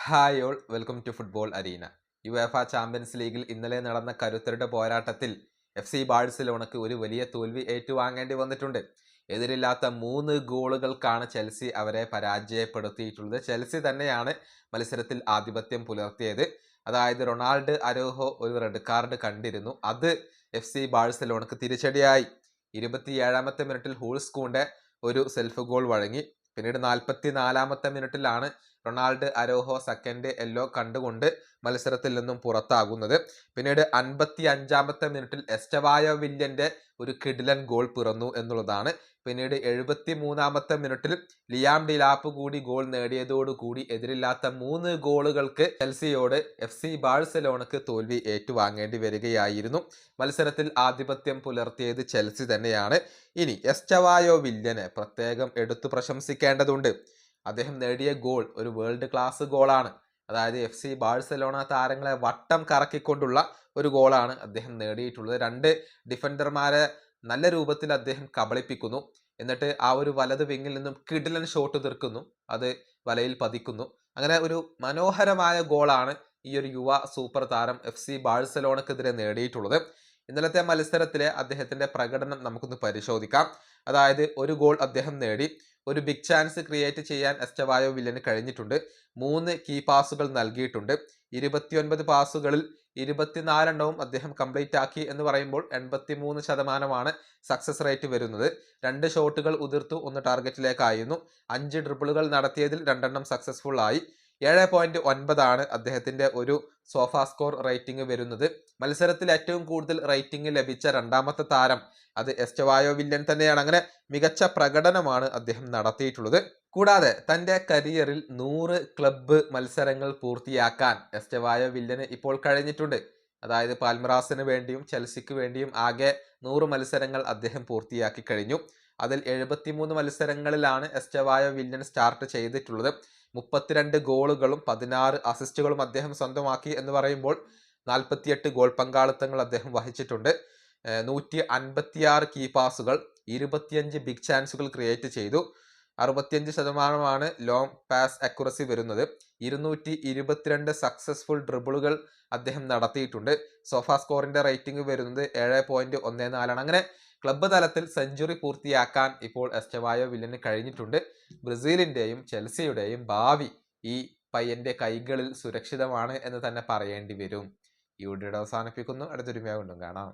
Hi all welcome to football arena. UEFA champions ലീഗിൽ ഇന്നലെ നടന്ന കരുത്തരുടെ പോരാട്ടത്തിൽ FC ബാഴ്സലോണക്ക് ഒരു വലിയ തോൽവി ഏറ്റുവാങ്ങേണ്ടി വന്നിട്ടുണ്ട്. എതിരില്ലാത്ത 3 ഗോളുകൾക്കാണ് ചെൽസി അവരെ പരാജയപ്പെടുത്തിയിട്ടുള്ളത്. ചെൽസി തന്നെയാണ് മത്സരത്തിൽ ആധിപത്യം പുലർത്തിയത്. അതായത് റൊണാൾഡ് അരോഹോ ഒരു റെഡ് കാർഡ് കണ്ടിരുന്നു. അത് FC ബാഴ്സലോണക്ക് തിരിച്ചടിയായി. 27ാമത്തെ മിനിറ്റിൽ ഹൂൾസ്കൂന്റെ ഒരു സെൽഫ് ഗോൾ വഴങ്ങി. പിന്നീട് 44ാമത്തെ മിനിറ്റിലാണ് റൊണാൾഡ് അരോഹോ സെക്കൻഡ് യെല്ലോ കണ്ടുകൊണ്ട് മത്സരത്തിൽ നിന്നും പുറത്താകുന്നത്. പിന്നീട് 55ാമത്തെ മിനിറ്റിൽ എസ്റ്റവായോ വില്യന്റെ ഒരു കിടിലൻ ഗോൾ പിറന്നു എന്നുള്ളതാണ്. പിന്നീട് 73ാമത്തെ മിനിറ്റിൽ ലിയാം ഡിലാപ്പ് കൂടി ഗോൾ നേടിയതോടുകൂടി എതിരില്ലാത്ത 3 ഗോളുകൾക്ക് ചെൽസിയോട് FC ബാഴ്സലോണക്ക് തോൽവി ഏറ്റുവാങ്ങേണ്ടി വരികയായിരുന്നു. മത്സരത്തിൽ ആധിപത്യം പുലർത്തിയത് ചെൽസി തന്നെയാണ്. ഇനി എസ്റ്റവായോ വില്യനെ പ്രത്യേകം എടുത്തു പ്രശംസിക്കേണ്ടതുണ്ട്. അദ്ദേഹം നേടിയ ഗോൾ ഒരു വേൾഡ് ക്ലാസ് ഗോളാണ്. അതായത് FC ബാഴ്സലോണ താരങ്ങളെ വട്ടം കറക്കിക്കൊണ്ടുള്ള ഒരു ഗോളാണ് അദ്ദേഹം നേടിയിട്ടുള്ളത്. 2 ഡിഫൻഡർമാരെ നല്ല രൂപത്തിൽ അദ്ദേഹം കബളിപ്പിക്കുന്നു. എന്നിട്ട് ആ ഒരു വലത് വിങ്ങിൽ നിന്നും കിടിലൻ ഷോട്ട് തീർക്കുന്നു. അത് വലയിൽ പതിക്കുന്നു. അങ്ങനെ ഒരു മനോഹരമായ ഗോളാണ് ഈ ഒരു യുവ സൂപ്പർ താരം FC ബാഴ്സലോണക്കെതിരെ നേടിയിട്ടുള്ളത്. ഇന്നലത്തെ മത്സരത്തിലെ അദ്ദേഹത്തിന്റെ പ്രകടനം നമുക്കൊന്ന് പരിശോധിക്കാം. അതായത് ഒരു ഗോൾ അദ്ദേഹം നേടി. ഒരു ബിഗ് ചാൻസ് ക്രിയേറ്റ് ചെയ്യാൻ എസ്റ്റവായോ വില്യന് കഴിഞ്ഞിട്ടുണ്ട്. 3 കീ പാസുകൾ നൽകിയിട്ടുണ്ട്. 29 പാസുകളിൽ 24 അദ്ദേഹം കംപ്ലീറ്റ് ആക്കി എന്ന് പറയുമ്പോൾ 83% സക്സസ് റേറ്റ് വരുന്നത്. 2 ഷോട്ടുകൾ ഉതിർത്തു, 1 ടാർഗറ്റിലേക്കായിരുന്നു. 5 ഡ്രിബിളുകൾ നടത്തിയതിൽ 2 സക്സസ്ഫുൾ ആയി. 7.9 അദ്ദേഹത്തിന്റെ ഒരു സോഫ സ്കോർ റേറ്റിംഗ് വരുന്നത്. മത്സരത്തിൽ ഏറ്റവും കൂടുതൽ റേറ്റിംഗ് ലഭിച്ച 2ാമത്തെ താരം അത് എസ്റ്റവായോ വില്യൻ തന്നെയാണ്. അങ്ങനെ മികച്ച പ്രകടനമാണ് അദ്ദേഹം നടത്തിയിട്ടുള്ളത്. കൂടാതെ തന്റെ കരിയറിൽ 100 ക്ലബ്ബ് മത്സരങ്ങൾ പൂർത്തിയാക്കാൻ എസ്റ്റവായോ വില്യന് ഇപ്പോൾ കഴിഞ്ഞിട്ടുണ്ട്. അതായത് പാൽമറാസിന് വേണ്ടിയും ചെൽസിക്ക് വേണ്ടിയും ആകെ 100 മത്സരങ്ങൾ അദ്ദേഹം പൂർത്തിയാക്കി കഴിഞ്ഞു. അതിൽ 73 മത്സരങ്ങളിലാണ് എസ്റ്റവായോ വില്യൻ സ്റ്റാർട്ട് ചെയ്തിട്ടുള്ളത്. 32 ഗോളുകളും 16 അസിസ്റ്റുകളും അദ്ദേഹം സ്വന്തമാക്കി എന്ന് പറയുമ്പോൾ 48 ഗോൾ പങ്കാളിത്തങ്ങൾ അദ്ദേഹം വഹിച്ചിട്ടുണ്ട്. 156 കീ പാസുകൾ, 25 ബിഗ് ചാൻസുകൾ ക്രിയേറ്റ് ചെയ്തു. 65% ലോങ് പാസ് അക്യുറസി വരുന്നത്. 222 സക്സസ്ഫുൾ ഡ്രിബിളുകൾ അദ്ദേഹം നടത്തിയിട്ടുണ്ട്. സോഫ സ്കോറിന്റെ റേറ്റിംഗ് വരുന്നത് 7.14 അങ്ങനെ ക്ലബ്ബ് തലത്തിൽ സെഞ്ചുറി പൂർത്തിയാക്കാൻ ഇപ്പോൾ എസ്റ്റവായോ വില്യന് കഴിഞ്ഞിട്ടുണ്ട്. ബ്രസീലിന്റെയും ചെൽസിയുടെയും ഭാവി ഈ പയ്യന്റെ കൈകളിൽ സുരക്ഷിതമാണ് എന്ന് തന്നെ പറയേണ്ടി വരും. ഈ വീഡിയോ അവസാനിപ്പിക്കുന്നു. അടുത്തൊരു വീഡിയോ കൊണ്ടും കാണാം.